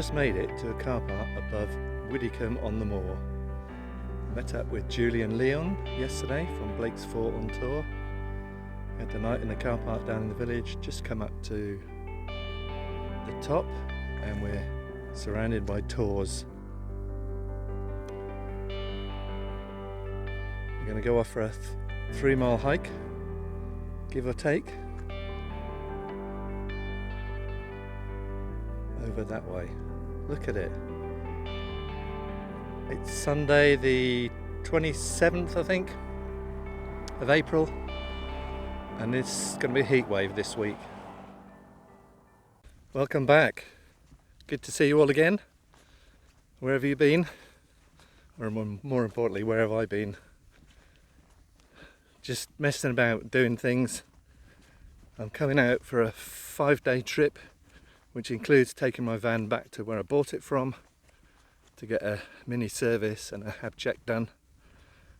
just made it to a car park above Widecombe on the Moor. Met up with Julie and Leon yesterday from Blake's Fort on tour. Had the night in the car park down in the village, just come up to the top and we're surrounded by tours. We're going to go off for a 3-mile hike, give or take, over that way. Look at it. It's Sunday the 27th, I think, of April, and it's going to be a heat wave this week. Welcome back. Good to see you all again, wherever you've been, or more importantly, where have I been? Just messing about, doing things. I'm coming out for a 5-day trip, which includes taking my van back to where I bought it from to get a mini service and a hab check done.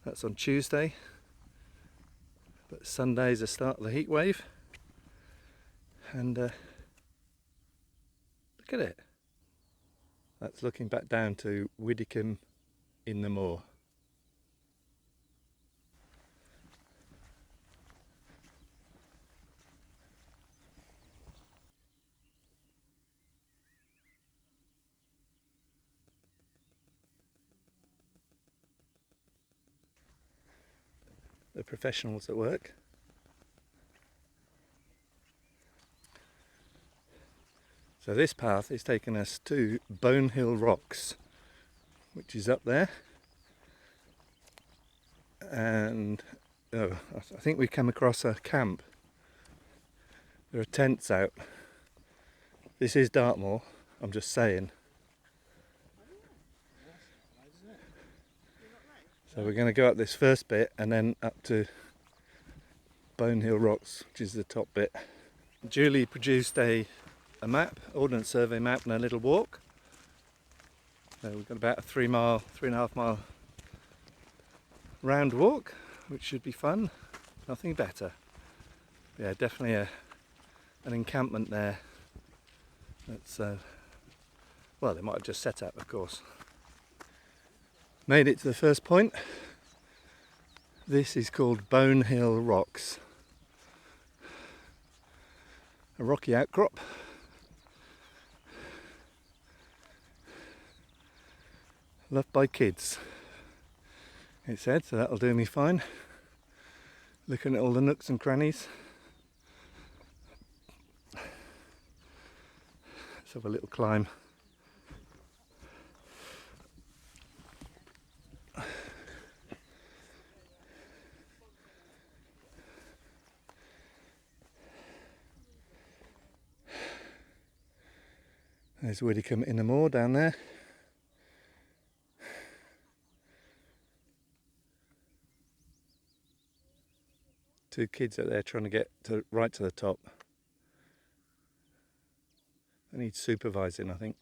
That's on Tuesday, but Sunday's the start of the heat wave, and look at it. That's looking back down to Widecombe in the Moor. The professionals at work. So this path is taking us to Bonehill Rocks, which is up there, and I think we come across a camp. There are tents out. This is Dartmoor, I'm just saying. So we're going to go up this first bit and then up to Bonehill Rocks, which is the top bit. Julie produced a map, ordnance survey map, and a little walk. So we've got about a 3.5 mile round walk, which should be fun. Nothing better. Yeah, definitely an encampment there. That's well, they might have just set up, of course. Made it to the first point. This is called Bonehill Rocks. A rocky outcrop. Loved by kids, it said, so that'll do me fine. Looking at all the nooks and crannies. Let's have a little climb. There's Widecombe in the Moor down there. Two kids out there trying to get right to the top. They need supervising, I think.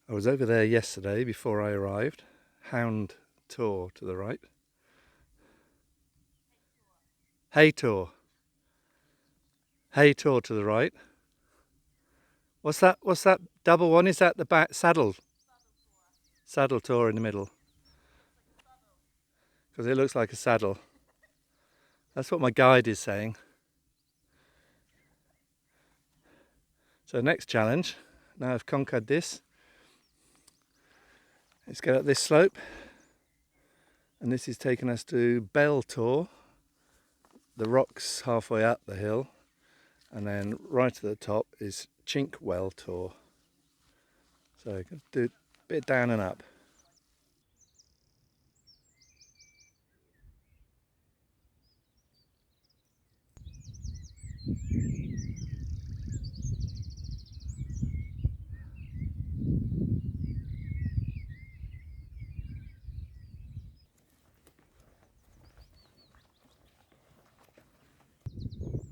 I was over there yesterday before I arrived. Hound Tor to the right. Hay Tor. Hay Tor to the right. What's that double one? Is that the back saddle? Saddle Tor in the middle. Because it looks like a saddle. That's what my guide is saying. So next challenge, now I've conquered this, let's get up this slope, and this is taking us to Bell Tor, the rocks halfway up the hill, and then right at the top is Chinkwell Tor. So do a bit down and up.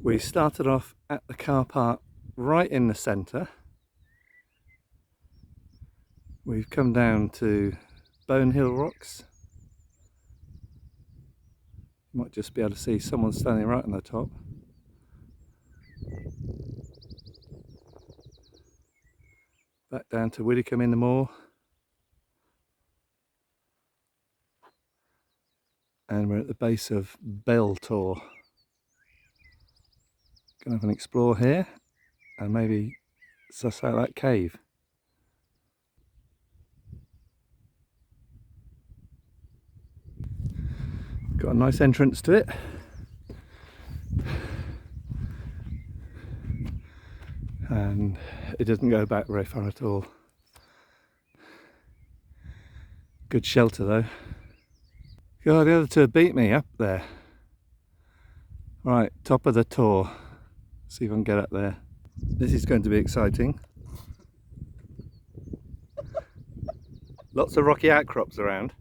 We started off at the car park right in the centre, We've come down to Bone Hill Rocks. You might just be able to see someone standing right on the top. Back down to Widecombe in the Moor. And we're at the base of Pilote. Gonna have an explore here and maybe suss out that cave. Got a nice entrance to it. And it doesn't go back very far at all. Good shelter though. God, the other two beat me up there. Right, top of the tour. See if I can get up there. This is going to be exciting. Lots of rocky outcrops around.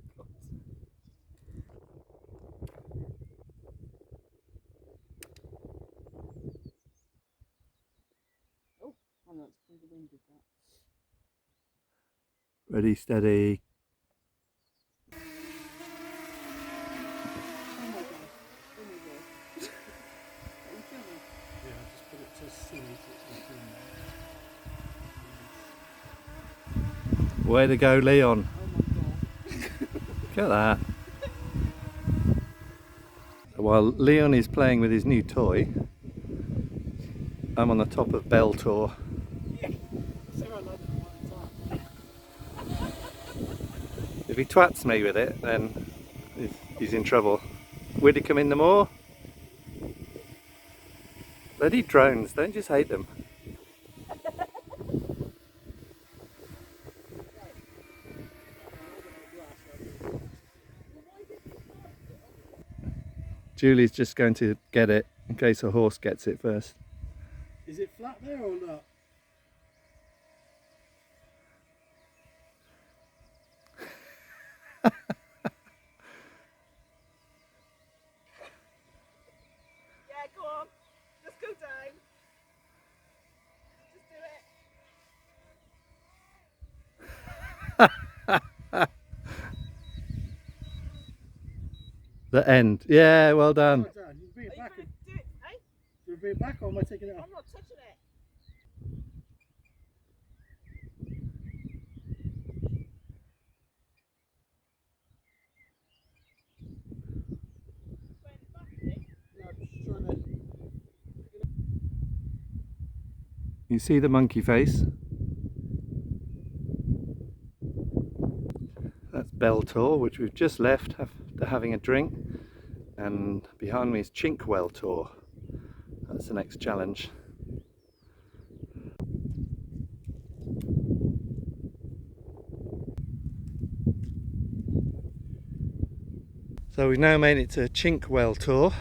Oh, I know it's pretty windy, that. Ready, steady. Oh my god. Oh my god. Are you filming? Yeah, I just put it to silly so way to go, Leon. Oh my god. Look at that. While Leon is playing with his new toy, I'm on the top of Pilote. If he twats me with it, then he's in trouble. Widecombe in the Moor. Bloody drones, don't just hate them. Julie's just going to get it in case a horse gets it first. Is it flat there or not? Yeah, go on. Let's go down. Just do it. The end. Yeah, well done. Oh, Dad, you bring it Are you back. going to do it, eh? You bring it back or am I taking it off? I'm not touching it. No, I'm just trying to... You see the monkey face? That's Pilote, which we've just left after having a drink. And behind me is Gimbal. That's the next challenge. So we've now made it to Gimbal.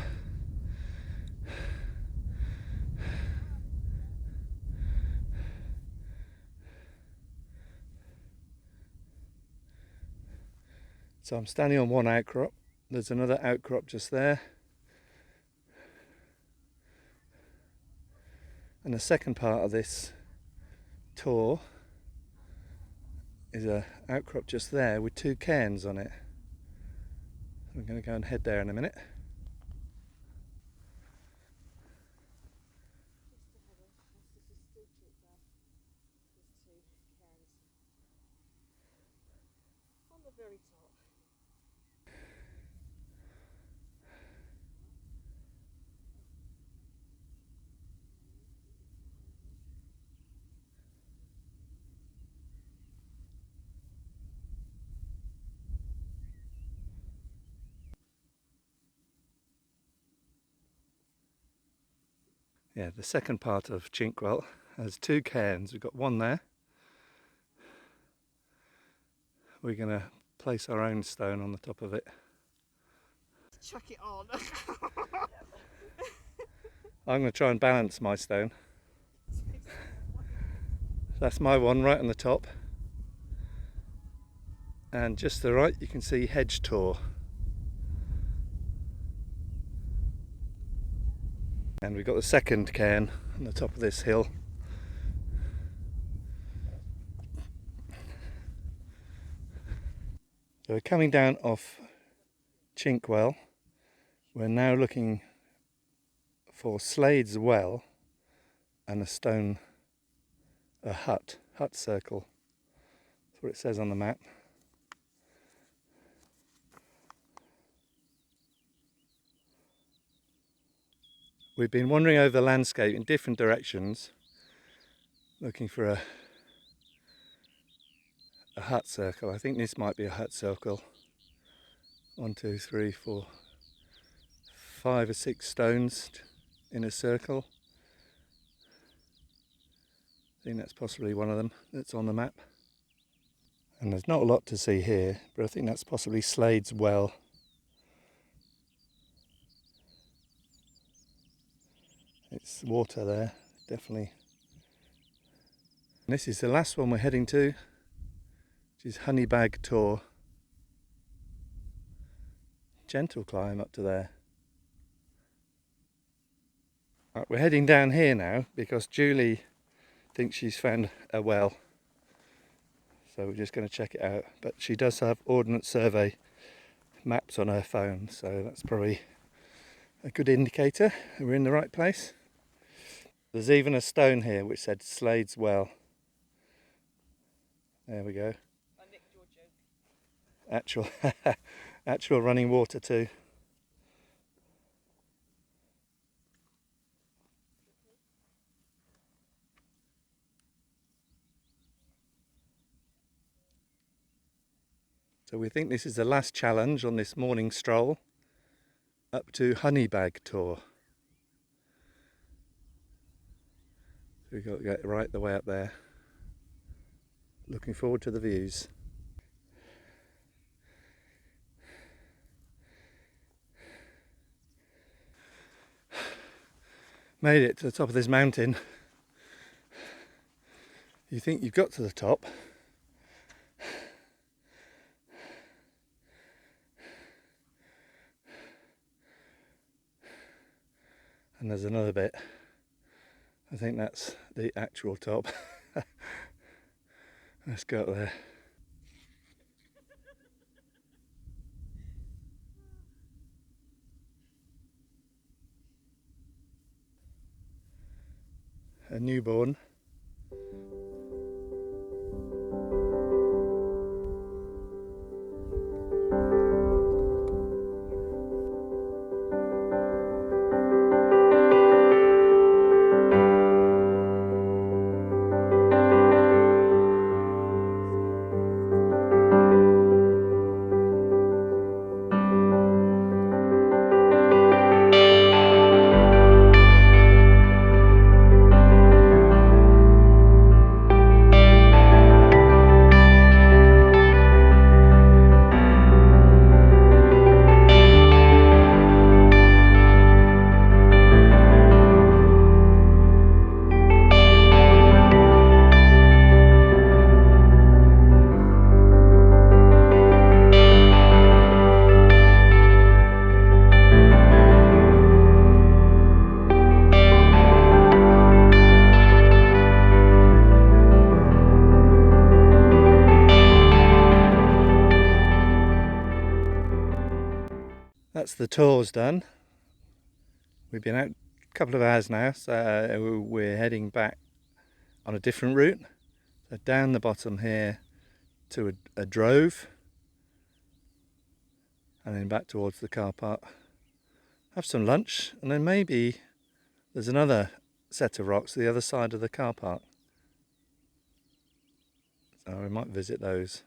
So I'm standing on one outcrop. There's another outcrop just there. And the second part of this tour is a outcrop just there with two cairns on it. I'm going to go and head there in a minute. On the very top. Yeah, the second part of Gimbal has two cairns. We've got one there. We're going to place our own stone on the top of it. Chuck it on. I'm going to try and balance my stone. That's my one right on the top. And just to the right you can see Hedge Tor. And we've got the second cairn on the top of this hill. So we're coming down off Chinkwell. We're now looking for Slade's Well and a hut circle. That's what it says on the map. We've been wandering over the landscape in different directions, looking for a hut circle. I think this might be a hut circle. 1, 2, 3, 4, 5 or 6 stones in a circle. I think that's possibly one of them that's on the map. And there's not a lot to see here, but I think that's possibly Slade's Well. It's water there, definitely. And this is the last one we're heading to, which is Honeybag Tor. Gentle climb up to there. Right, we're heading down here now because Julie thinks she's found a well. So we're just going to check it out. But she does have Ordnance Survey maps on her phone, so that's probably a good indicator that we're in the right place. There's even a stone here which said Slade's Well. There we go. I nicked your joke. Actual running water too. So we think this is the last challenge on this morning stroll up to Honeybag Tor. So we've got to get right the way up there. Looking forward to the views. Made it to the top of this mountain. You think you've got to the top. And there's another bit. I think that's the actual top. Let's go up there. A newborn. That's the tours done. We've been out a couple of hours now, so we're heading back on a different route. So down the bottom here to a drove, and then back towards the car park. Have some lunch, and then maybe there's another set of rocks the other side of the car park. So we might visit those.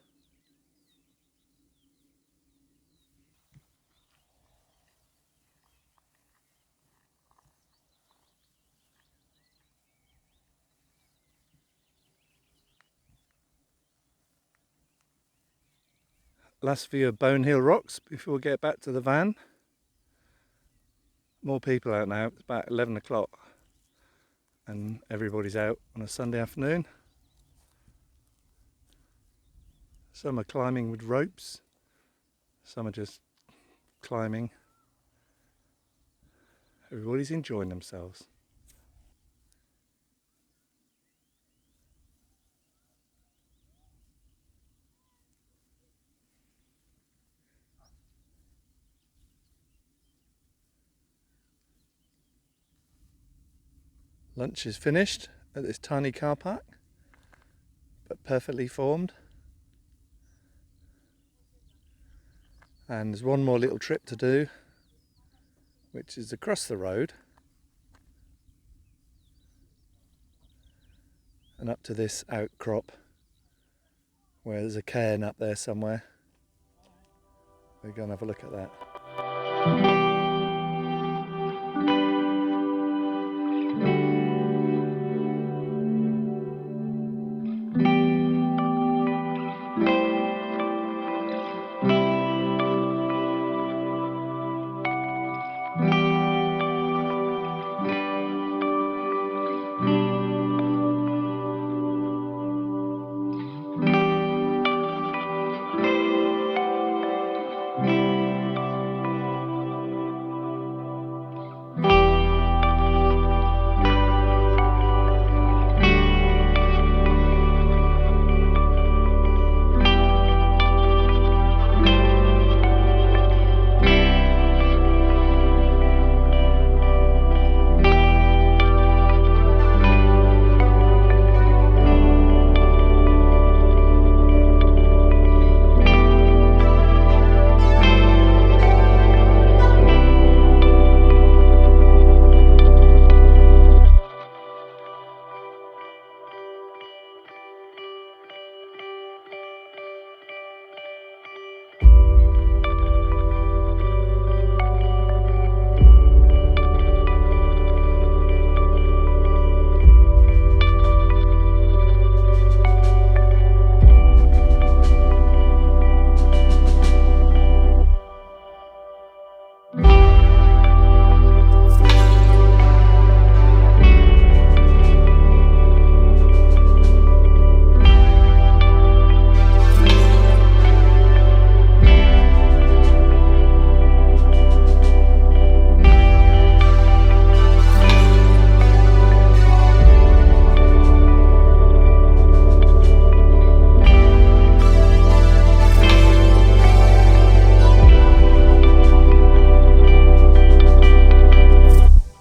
Last view of Bone Hill Rocks before we get back to the van. More people out now. It's about 11 o'clock and everybody's out on a Sunday afternoon. Some are climbing with ropes, some are just climbing. Everybody's enjoying themselves. Lunch is finished at this tiny car park, but perfectly formed. And there's one more little trip to do, which is across the road and up to this outcrop where there's a cairn up there somewhere. We're going to have a look at that.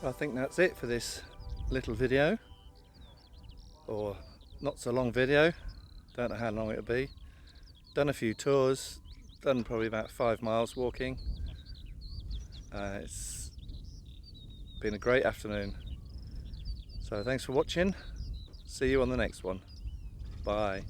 I think that's it for this little video, or not so long video. Don't know how long it'll be. Done a few tours, done probably about 5 miles walking. It's been a great afternoon. So thanks for watching. See you on the next one. Bye.